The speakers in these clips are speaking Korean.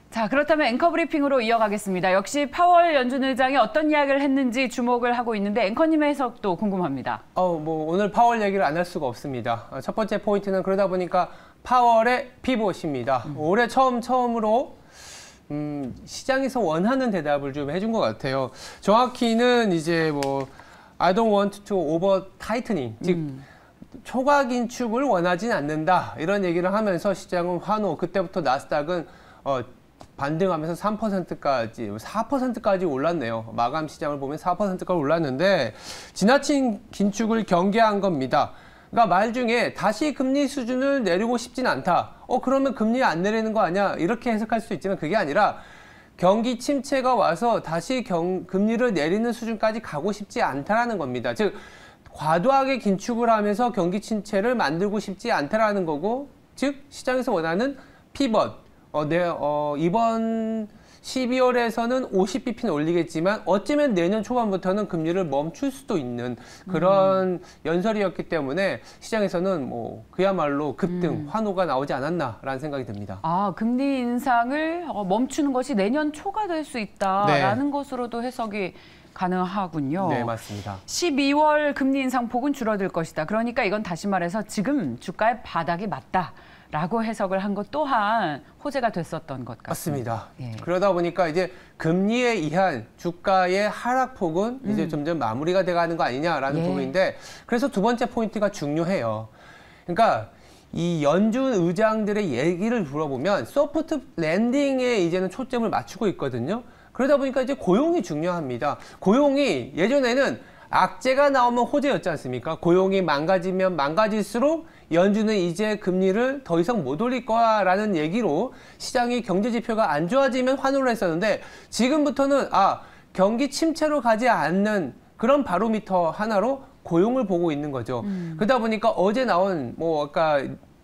자, 그렇다면 앵커 브리핑으로 이어가겠습니다. 역시 파월 연준 의장이 어떤 이야기를 했는지 주목을 하고 있는데 앵커님의 해석도 궁금합니다. 오늘 파월 얘기를 안 할 수가 없습니다. 첫 번째 포인트는 그러다 보니까 파월의 피봇입니다. 올해 처음으로 시장에서 원하는 대답을 좀 해준 것 같아요. 정확히는 이제 I don't want to over tightening, 즉 초과 긴축을 원하진 않는다 이런 얘기를 하면서 시장은 환호. 그때부터 나스닥은 반등하면서 3%까지, 4%까지 올랐네요. 마감 시장을 보면 4%까지 올랐는데 지나친 긴축을 경계한 겁니다. 그러니까 말 중에 다시 금리 수준을 내리고 싶진 않다. 그러면 금리 안 내리는 거 아니야? 이렇게 해석할 수 있지만 그게 아니라 경기 침체가 와서 다시 금리를 내리는 수준까지 가고 싶지 않다라는 겁니다. 즉 과도하게 긴축을 하면서 경기 침체를 만들고 싶지 않다라는 거고, 즉 시장에서 원하는 피벗. 이번 12월에서는 50bp는 올리겠지만 어쩌면 내년 초반부터는 금리를 멈출 수도 있는 그런 연설이었기 때문에 시장에서는 그야말로 급등, 환호가 나오지 않았나라는 생각이 듭니다. 금리 인상을 멈추는 것이 내년 초가 될 수 있다라는 것으로도 해석이 가능하군요. 네, 맞습니다. 12월 금리 인상폭은 줄어들 것이다. 그러니까 이건 다시 말해서 지금 주가의 바닥이 맞다. 라고 해석을 한 것 또한 호재가 됐었던 것 같습니다. 맞습니다. 예. 그러다 보니까 이제 금리에 의한 주가의 하락폭은 이제 점점 마무리가 돼가는 거 아니냐라는 부분인데, 그래서 두 번째 포인트가 중요해요. 그러니까 이 연준 의장들의 얘기를 들어보면 소프트 랜딩에 이제는 초점을 맞추고 있거든요. 그러다 보니까 이제 고용이 중요합니다. 고용이 예전에는 악재가 나오면 호재였지 않습니까? 고용이 망가지면 망가질수록 연준은 이제 금리를 더 이상 못 올릴 거야라는 얘기로 시장의 경제 지표가 안 좋아지면 환호를 했었는데, 지금부터는 경기 침체로 가지 않는 그런 바로미터 하나로 고용을 보고 있는 거죠. 그러다 보니까 어제 나온 아까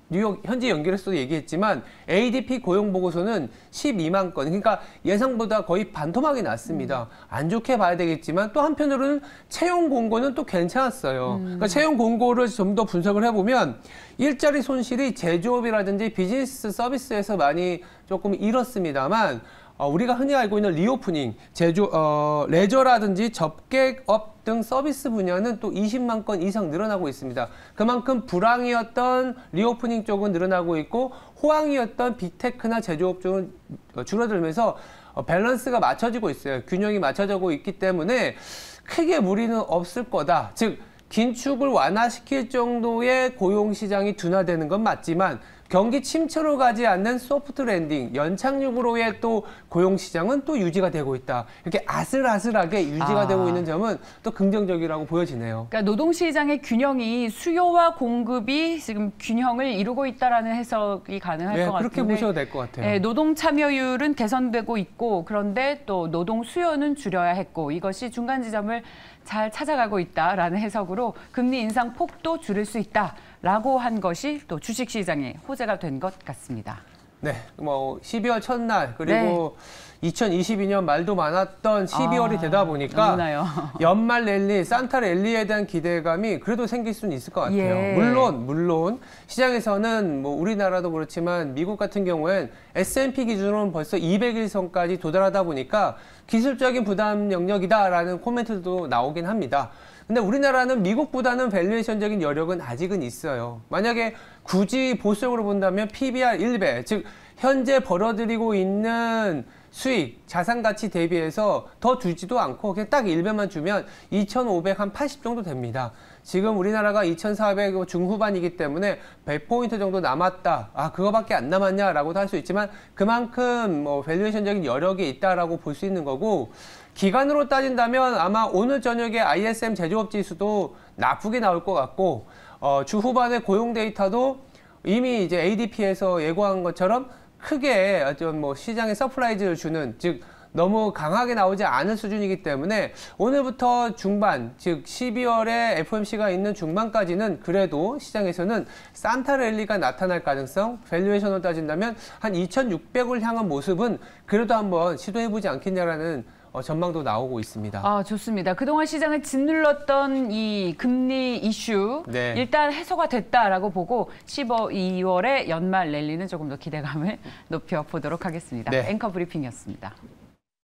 뉴욕 현지 연결해서도 얘기했지만 ADP 고용 보고서는 12만 건, 그러니까 예상보다 거의 반토막이 났습니다. 안 좋게 봐야 되겠지만 또 한편으로는 채용 공고는 또 괜찮았어요. 그러니까 채용 공고를 좀 더 분석을 해보면 일자리 손실이 제조업이라든지 비즈니스 서비스에서 많이 조금 잃었습니다만, 우리가 흔히 알고 있는 리오프닝, 레저라든지 접객업 등 서비스 분야는 또 20만 건 이상 늘어나고 있습니다. 그만큼 불황이었던 리오프닝 쪽은 늘어나고 있고, 호황이었던 빅테크나 제조업 쪽은 줄어들면서 밸런스가 맞춰지고 있어요. 균형이 맞춰지고 있기 때문에 크게 무리는 없을 거다. 즉 긴축을 완화시킬 정도의 고용시장이 둔화되는 건 맞지만 경기 침체로 가지 않는 소프트 랜딩, 연착륙으로의 또 고용시장은 또 유지가 되고 있다. 이렇게 아슬아슬하게 유지가 되고 있는 점은 또 긍정적이라고 보여지네요. 그러니까 노동시장의 균형이 수요와 공급이 지금 균형을 이루고 있다라는 해석이 가능할 것 같은데. 그렇게 보셔도 될 것 같아요. 네, 노동 참여율은 개선되고 있고, 그런데 또 노동 수요는 줄여야 했고, 이것이 중간 지점을 잘 찾아가고 있다라는 해석으로 금리 인상 폭도 줄일 수 있다라고 한 것이 또 주식시장의 호재가 된 것 같습니다. 네, 12월 첫날 그리고 2022년 말도 많았던 12월이 되다 보니까 너무나요. 연말 랠리, 산타 랠리에 대한 기대감이 그래도 생길 수는 있을 것 같아요. 물론 시장에서는 우리나라도 그렇지만 미국 같은 경우엔 S&P 기준으로는 벌써 200일선까지 도달하다 보니까 기술적인 부담 영역이다라는 코멘트도 나오긴 합니다. 근데 우리나라는 미국보다는 밸류에이션적인 여력은 아직은 있어요. 만약에 굳이 보수적으로 본다면 PBR 1배, 즉 현재 벌어들이고 있는 수익, 자산 가치 대비해서 더 주지도 않고 그냥 딱 1배만 주면 2,580 정도 됩니다. 지금 우리나라가 2,400 중후반이기 때문에 100포인트 정도 남았다. 그거밖에 안 남았냐라고도 할 수 있지만 그만큼 밸류에이션적인 여력이 있다라고 볼 수 있는 거고, 기간으로 따진다면 아마 오늘 저녁에 ISM 제조업 지수도 나쁘게 나올 것 같고, 주 후반에 고용 데이터도 이미 이제 ADP에서 예고한 것처럼 크게 시장에 서프라이즈를 주는, 즉 너무 강하게 나오지 않은 수준이기 때문에 오늘부터 중반, 즉 12월에 FOMC가 있는 중반까지는 그래도 시장에서는 산타 랠리가 나타날 가능성, 밸류에이션으로 따진다면 한 2,600을 향한 모습은 그래도 한번 시도해보지 않겠냐라는 전망도 나오고 있습니다. 아, 좋습니다. 그동안 시장을 짓눌렀던 이 금리 이슈 네. 일단 해소가 됐다라고 보고 2월의 연말 랠리는 조금 더 기대감을 높여보도록 하겠습니다. 네. 앵커 브리핑이었습니다.